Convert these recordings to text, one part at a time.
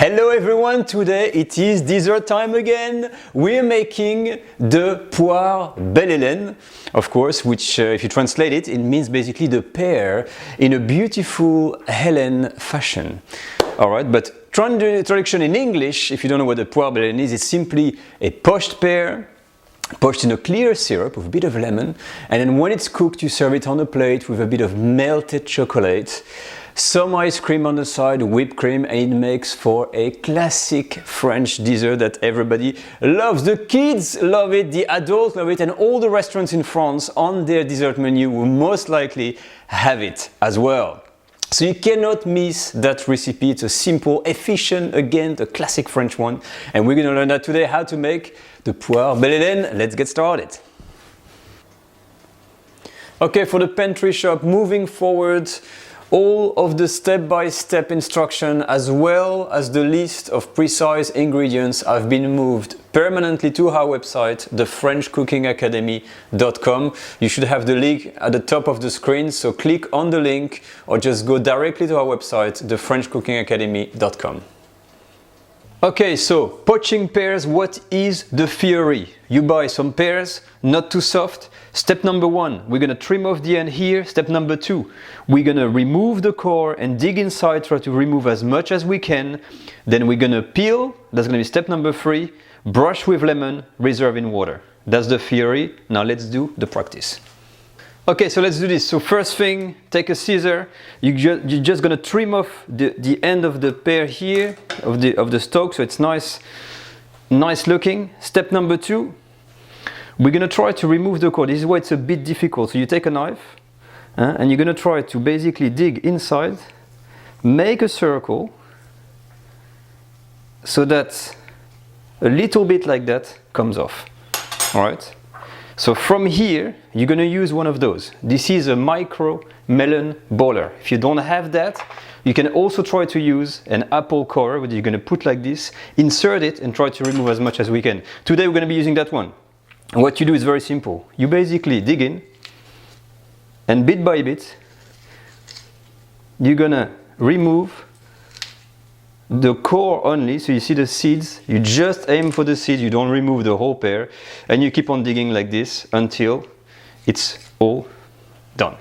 Hello everyone, today it is dessert time again. We're making the Poire Belle Helene, of course, which if you translate it, it means basically the pear in a beautiful Helene fashion. Alright, but traduction in English, if you don't know what the Poire Belle Helene is, it's simply a poached pear, poached in a clear syrup with a bit of lemon, and then when it's cooked you serve it on a plate with a bit of melted chocolate, some ice cream on the side, whipped cream, and it makes for a classic French dessert that everybody loves. The kids love it, the adults love it, and all the restaurants in France on their dessert menu will most likely have it as well. So you cannot miss that recipe. It's a simple, efficient, again, the classic French one. And we're going to learn that today, how to make the Poire Belle Helene. Let's get started. Okay, for the Pantry Shop, moving forward, all of the step-by-step instruction as well as the list of precise ingredients have been moved permanently to our website, thefrenchcookingacademy.com. You should have the link at the top of the screen, so click on the link or just go directly to our website, thefrenchcookingacademy.com. Okay, so poaching pears, what is the theory? You buy some pears, not too soft. Step number one, we're gonna trim off the end here. Step number two, we're gonna remove the core and dig inside, try to remove as much as we can. Then we're gonna peel, that's gonna be step number three, brush with lemon, reserve in water. That's the theory. Now let's do the practice. Okay, so let's do this. So first thing, take a scissor. You're just gonna trim off the end of the pear here, of the stalk, so it's nice looking. Step number two, we're gonna try to remove the core. This is why it's a bit difficult. So you take a knife, and you're gonna try to basically dig inside, make a circle, so that a little bit like that comes off. All right. So from here, you're going to use one of those. This is a micro melon boiler. If you don't have that, you can also try to use an apple core, which you're going to put like this, insert it and try to remove as much as we can. Today we're going to be using that one. And what you do is very simple. You basically dig in, and bit by bit, you're going to remove the core only, so you see the seeds, you just aim for the seeds, you don't remove the whole pear, and you keep on digging like this until it's all done.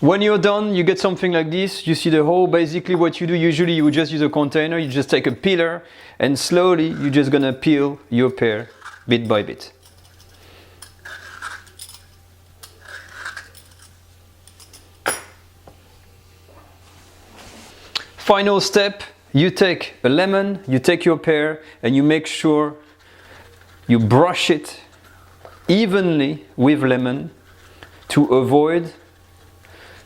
When you're done, you get something like this. You see the hole. Basically what you do, usually you would just use a container, you just take a peeler, and slowly you're just gonna peel your pear bit by bit. Final step, you take a lemon, you take your pear, and you make sure you brush it evenly with lemon to avoid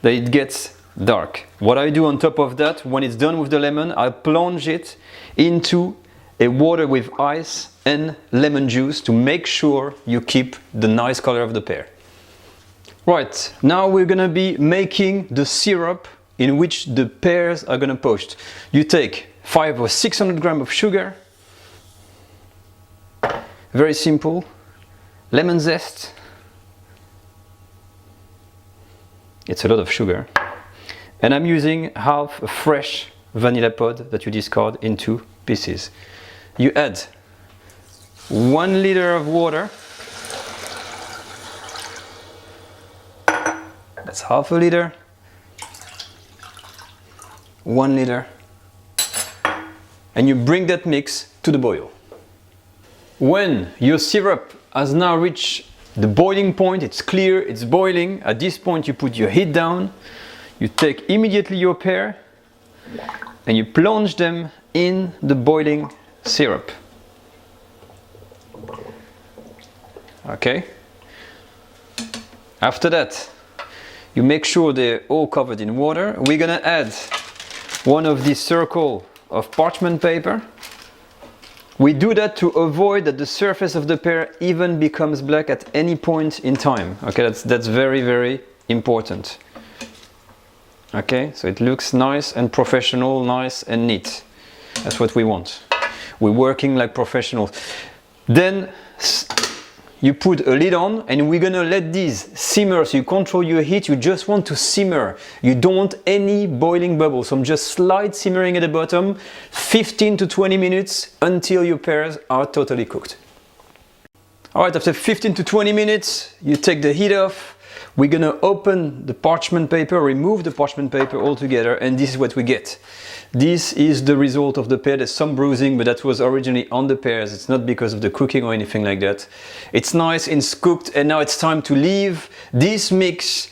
that it gets dark. What I do on top of that, when it's done with the lemon, I plunge it into a water with ice and lemon juice to make sure you keep the nice color of the pear. Right, now we're gonna be making the syrup in which the pears are gonna poached. You take 500 or 600 grams of sugar, very simple, lemon zest, it's a lot of sugar, and I'm using half a fresh vanilla pod that you discard into pieces. You add 1 liter of water, that's half a liter, 1 liter, and you bring that mix to the boil. When your syrup has now reached the boiling point, it's clear, it's boiling, at this point you put your heat down, you take immediately your pear and you plunge them in the boiling syrup. Okay? After that, you make sure they're all covered in water. We're gonna add one of these circles of parchment paper. We do that to avoid that the surface of the pear even becomes black at any point in time. Okay, that's very, very important. Okay, so it looks nice and professional, nice and neat. That's what we want. We're working like professionals. Then you put a lid on and we're gonna let these simmer. So you control your heat, you just want to simmer. You don't want any boiling bubbles. So just slight simmering at the bottom, 15 to 20 minutes until your pears are totally cooked. Alright, after 15 to 20 minutes, you take the heat off. We're gonna open the parchment paper, remove the parchment paper altogether, and this is what we get. This is the result of the pear. There's some bruising, but that was originally on the pears. It's not because of the cooking or anything like that. It's nice, it's cooked, and now it's time to leave this mix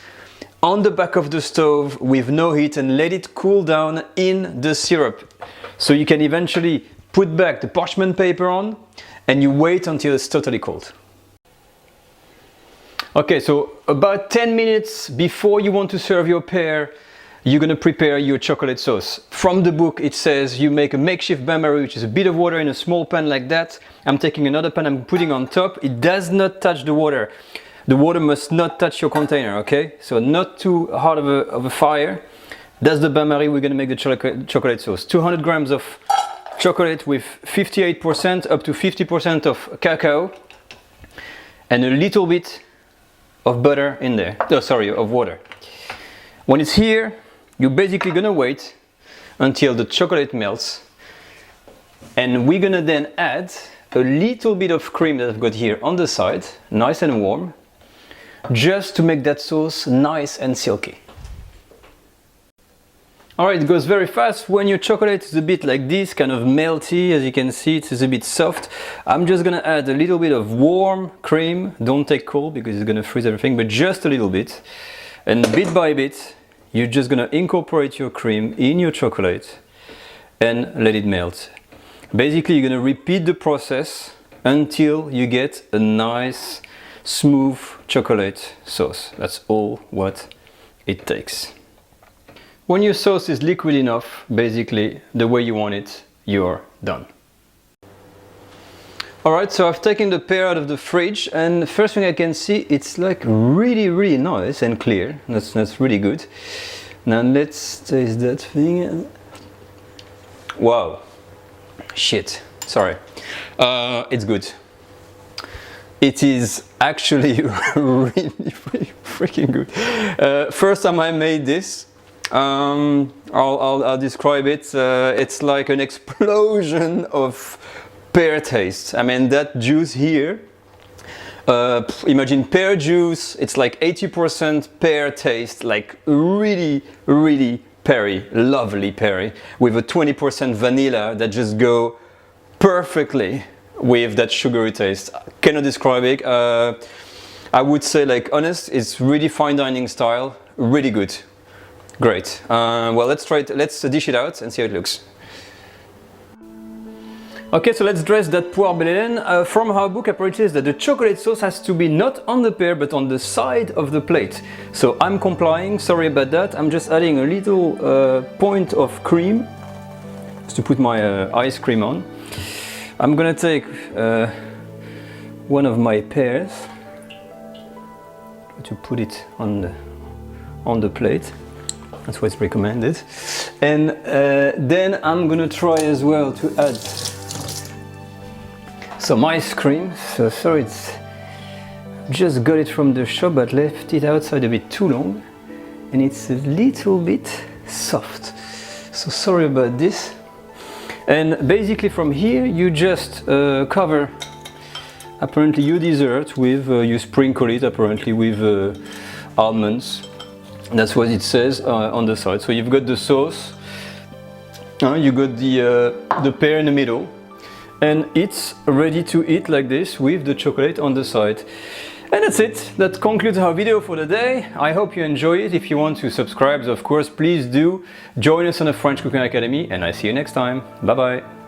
on the back of the stove with no heat and let it cool down in the syrup. So you can eventually put back the parchment paper on and you wait until it's totally cold. Okay, so about 10 minutes before you want to serve your pear, you're gonna prepare your chocolate sauce. From the book it says you make a makeshift bain-marie, which is a bit of water in a small pan like that. I'm taking another pan, I'm putting on top. It does not touch the water. The water must not touch your container, okay? So not too hard of a fire. That's the bain-marie we're gonna make the chocolate sauce. 200 grams of chocolate with 58% up to 50% of cacao and a little bit of butter in there, of water. When it's here, you're basically gonna wait until the chocolate melts, and we're gonna then add a little bit of cream that I've got here on the side, nice and warm, just to make that sauce nice and silky. Alright, it goes very fast. When your chocolate is a bit like this, kind of melty, as you can see, it is a bit soft. I'm just gonna add a little bit of warm cream. Don't take cold because it's gonna freeze everything, but just a little bit. And bit by bit, you're just gonna incorporate your cream in your chocolate and let it melt. Basically, you're gonna repeat the process until you get a nice, smooth chocolate sauce. That's all what it takes. When your sauce is liquid enough, basically the way you want it, you're done. Alright, so I've taken the pear out of the fridge, and the first thing I can see, it's like really nice and clear. That's really good. Now let's taste that thing. Wow. Shit. Sorry. It's good. It is actually really freaking good. First time I made this, I'll describe it. It's like an explosion of pear taste. I mean, that juice here, imagine pear juice, it's like 80% pear taste, like really peary, lovely peary, with a 20% vanilla that just go perfectly with that sugary taste. Cannot describe it. I would say, like, honest, it's really fine dining style, really good. Great. Well, let's try it. Let's dish it out and see how it looks. Okay, so let's dress that Poire Belle Helene. From our book, apparently, it says that the chocolate sauce has to be not on the pear, but on the side of the plate. So I'm complying. Sorry about that. I'm just adding a little point of cream just to put my ice cream on. I'm gonna take one of my pears to put it on the plate. That's what's recommended. And then I'm gonna try as well to add some ice cream. So sorry, it's just got it from the shop, but left it outside a bit too long, and it's a little bit soft. So sorry about this. And basically from here you just cover apparently your dessert with, you sprinkle it apparently with almonds. That's what it says on the side. So you've got the sauce, you got the pear in the middle, and it's ready to eat like this with the chocolate on the side. And that's it. That concludes our video for the day. I hope you enjoy it. If you want to subscribe, of course, please do. Join us on the French Cooking Academy, and I see you next time. Bye bye.